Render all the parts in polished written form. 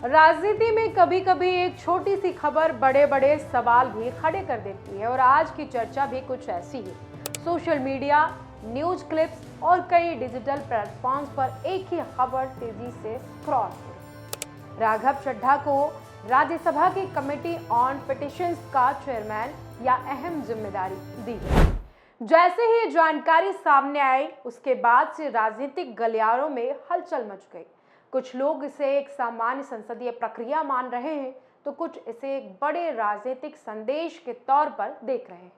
राजनीति में कभी कभी एक छोटी सी खबर बड़े बड़े सवाल भी खड़े कर देती है और आज की चर्चा भी कुछ ऐसी है। सोशल मीडिया, न्यूज क्लिप्स और कई डिजिटल प्लेटफॉर्म्स पर एक ही खबर तेजी से स्क्रॉल हो रही है। राघव चड्ढा को राज्यसभा की कमेटी ऑन पिटिशंस का चेयरमैन या अहम जिम्मेदारी दी गई। जैसे ही जानकारी सामने आई उसके बाद से राजनीतिक गलियारों में हलचल मच गई। कुछ लोग इसे एक सामान्य संसदीय प्रक्रिया मान रहे हैं तो कुछ इसे एक बड़े राजनीतिक संदेश के तौर पर देख रहे हैं।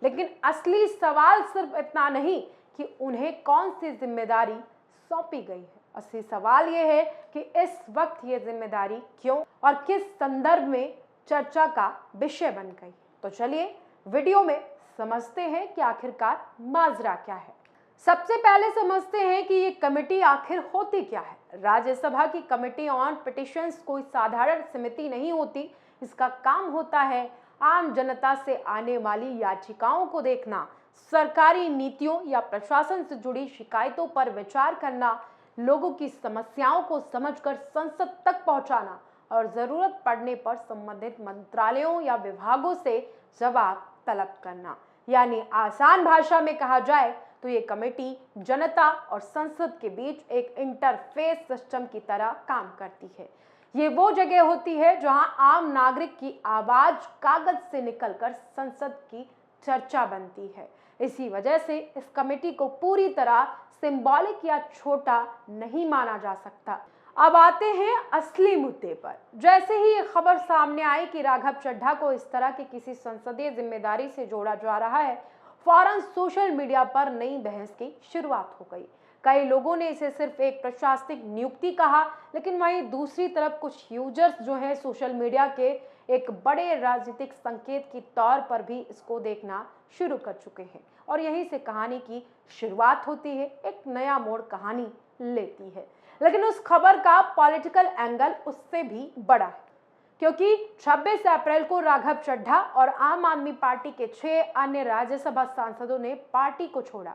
लेकिन असली सवाल सिर्फ इतना नहीं कि उन्हें कौन सी जिम्मेदारी सौंपी गई है। असली सवाल यह है कि इस वक्त ये जिम्मेदारी क्यों और किस संदर्भ में चर्चा का विषय बन गई। तो चलिए वीडियो में समझते हैं कि आखिरकार माजरा क्या है। सबसे पहले समझते हैं कि ये कमेटी आखिर होती क्या है। राज्यसभा की कमेटी ऑन पिटिशंस कोई साधारण समिति नहीं होती। इसका काम होता है आम जनता से आने वाली याचिकाओं को देखना, सरकारी नीतियों या प्रशासन से जुड़ी शिकायतों पर विचार करना, लोगों की समस्याओं को समझकर संसद तक पहुंचाना और जरूरत पड़ने पर संबंधित मंत्रालयों या विभागों से जवाब तलब करना। यानी आसान भाषा में कहा जाए तो ये कमेटी जनता और संसद के बीच एक इंटरफेस सिस्टम की तरह काम करती है। ये वो जगह होती है जहां आम नागरिक की आवाज कागज से निकलकर संसद की चर्चा बनती है। इसी वजह से इस कमेटी को पूरी तरह सिंबॉलिक या छोटा नहीं माना जा सकता। अब आते हैं असली मुद्दे पर। जैसे ही ये खबर सामने आई कि राघव चड्ढा को इस तरह की किसी संसदीय जिम्मेदारी से जोड़ा जा रहा है, फौरन सोशल मीडिया पर नई बहस की शुरुआत हो गई। कई लोगों ने इसे सिर्फ एक प्रशासनिक नियुक्ति कहा, लेकिन वहीं दूसरी तरफ कुछ यूजर्स जो हैं सोशल मीडिया के एक बड़े राजनीतिक संकेत के तौर पर भी इसको देखना शुरू कर चुके हैं। और यहीं से कहानी की शुरुआत होती है, एक नया मोड़ कहानी लेती है। लेकिन उस खबर का पॉलिटिकल एंगल उससे भी बड़ा है, क्योंकि 26 अप्रैल को राघव चड्ढा और आम आदमी पार्टी के 6 अन्य राज्यसभा सांसदों ने पार्टी को छोड़ा।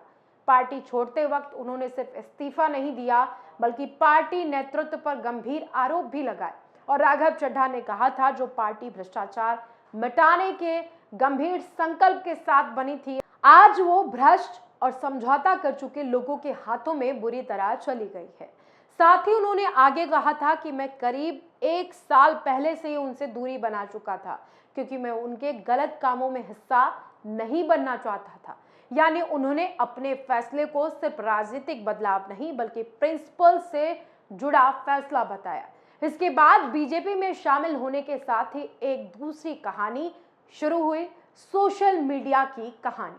पार्टी छोड़ते वक्त उन्होंने सिर्फ इस्तीफा नहीं दिया, बल्कि पार्टी नेतृत्व पर गंभीर आरोप भी लगाए। और राघव चड्ढा ने कहा था जो पार्टी भ्रष्टाचार मिटाने के गंभीर संकल्प के साथ बनी थी, आज वो भ्रष्ट और समझौता कर चुके लोगों के हाथों में बुरी तरह चली गई है। साथ ही उन्होंने आगे कहा था कि मैं करीब 1 साल पहले से ही उनसे दूरी बना चुका था, क्योंकि मैं उनके गलत कामों में हिस्सा नहीं बनना चाहता था। यानी उन्होंने अपने फैसले को सिर्फ राजनीतिक बदलाव नहीं बल्कि प्रिंसिपल से जुड़ा फैसला बताया। इसके बाद बीजेपी में शामिल होने के साथ ही एक दूसरी कहानी शुरू हुई, सोशल मीडिया की कहानी।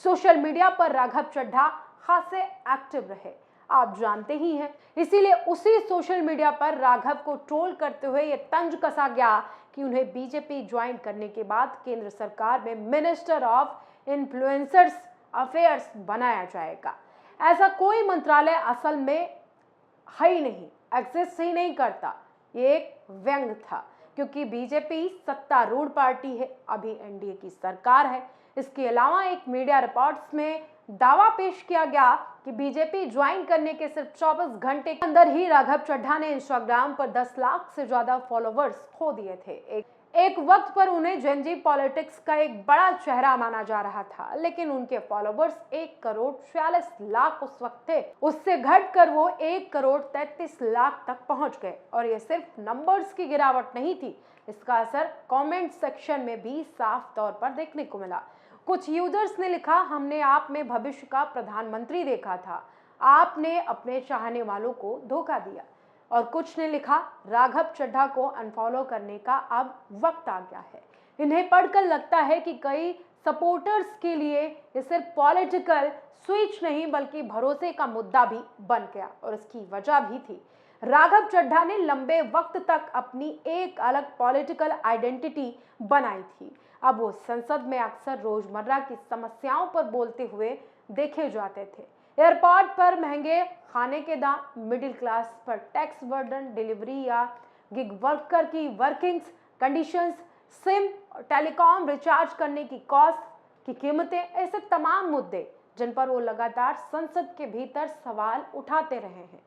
सोशल मीडिया पर राघव चड्ढा खासे एक्टिव रहे, आप जानते ही हैं। इसीलिए उसी सोशल मीडिया पर राघव को ट्रोल करते हुए यह तंज कसा गया कि उन्हें बीजेपी ज्वाइन करने के बाद केंद्र सरकार में मिनिस्टर ऑफ इन्फ्लुएंसर्स अफेयर्स बनाया जाएगा। ऐसा कोई मंत्रालय असल में है ही नहीं, एग्जिस्ट ही नहीं करता। ये एक व्यंग था, क्योंकि बीजेपी सत्तारूढ़ पार्टी है, अभी एनडीए की सरकार है। इसके अलावा एक मीडिया रिपोर्ट्स में दावा पेश किया गया कि बीजेपी ज्वाइन करने के सिर्फ 24 घंटे के अंदर ही राघव चड्ढा ने इंस्टाग्राम पर 10 लाख से ज्यादा फॉलोवर्स खो दिए थे। एक वक्त पर उन्हें जेनजी पॉलिटिक्स का एक बड़ा चेहरा माना जा रहा था, लेकिन उनके फॉलोवर्स 1 करोड़ 46 लाख उस वक्त थे। उससे घटकर वो 1 करोड़ 33 लाख तक पहुंच गए। और ये सिर्फ नंबर्स की गिरावट नहीं थी, इसका असर कमेंट सेक्शन में भी साफ तौर पर देखने को मिला। कुछ यूजर्स ने लिखा, हमने आप में भविष्य का प्रधानमंत्री देखा था, आपने अपने चाहने वालों को धोखा दिया। और कुछ ने लिखा, राघव चड्ढा को अनफॉलो करने का अब वक्त आ गया है। इन्हें पढ़कर लगता है कि कई सपोर्टर्स के लिए ये सिर्फ पॉलिटिकल स्विच नहीं बल्कि भरोसे का मुद्दा भी बन गया। और इसकी वजह भी थी, राघव चड्ढा ने लंबे वक्त तक अपनी एक अलग पॉलिटिकल आइडेंटिटी बनाई थी। अब वो संसद में अक्सर रोजमर्रा की समस्याओं पर बोलते हुए देखे जाते थे। एयरपोर्ट पर महंगे खाने के दाम, मिडिल क्लास पर टैक्स बर्डन, डिलीवरी या गिग वर्कर की वर्किंग्स कंडीशंस, सिम और टेलीकॉम रिचार्ज करने की कॉस्ट की कीमतें, ऐसे तमाम मुद्दे जिन पर वो लगातार संसद के भीतर सवाल उठाते रहे हैं।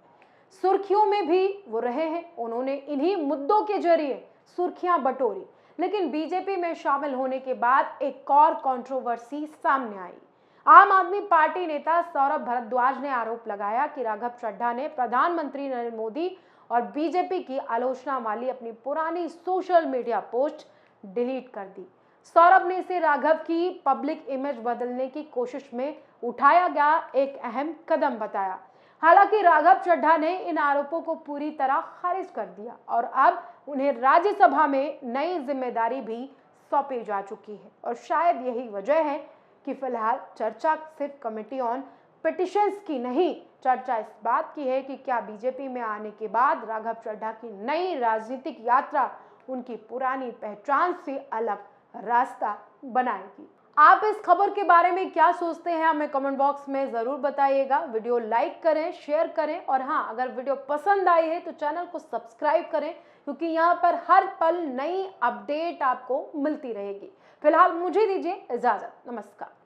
सुर्खियों में भी वो रहे हैं। उन्होंने इन्हीं मुद्दों के जरिए सुर्खियां बटोरी। लेकिन बीजेपी में शामिल होने के बाद एक और कंट्रोवर्सी सामने आई। आम आदमी पार्टी नेता सौरभ भारद्वाज ने आरोप लगाया कि राघव चड्ढा ने प्रधानमंत्री नरेंद्र मोदी और बीजेपी की आलोचना वाली अपनी पुरानी सोशल मीडिया पोस्ट डिलीट कर दी। सौरभ ने इसे राघव की पब्लिक इमेज बदलने की कोशिश में उठाया गया एक अहम कदम बताया। हालांकि राघव चड्ढा ने इन आरोपों को पूरी तरह खारिज कर दिया और अब उन्हें राज्यसभा में नई जिम्मेदारी भी सौंपी जा चुकी है। और शायद यही वजह है कि फिलहाल चर्चा सिर्फ कमेटी ऑन पिटिशंस की नहीं, चर्चा इस बात की है कि क्या बीजेपी में आने के बाद राघव चड्ढा की नई राजनीतिक यात्रा उनकी पुरानी पहचान से अलग रास्ता बनाएगी। आप इस खबर के बारे में क्या सोचते हैं, हमें कमेंट बॉक्स में जरूर बताइएगा। वीडियो लाइक करें, शेयर करें और हाँ, अगर वीडियो पसंद आई है तो चैनल को सब्सक्राइब करें, क्योंकि यहाँ पर हर पल नई अपडेट आपको मिलती रहेगी। फिलहाल मुझे दीजिए इजाजत। नमस्कार।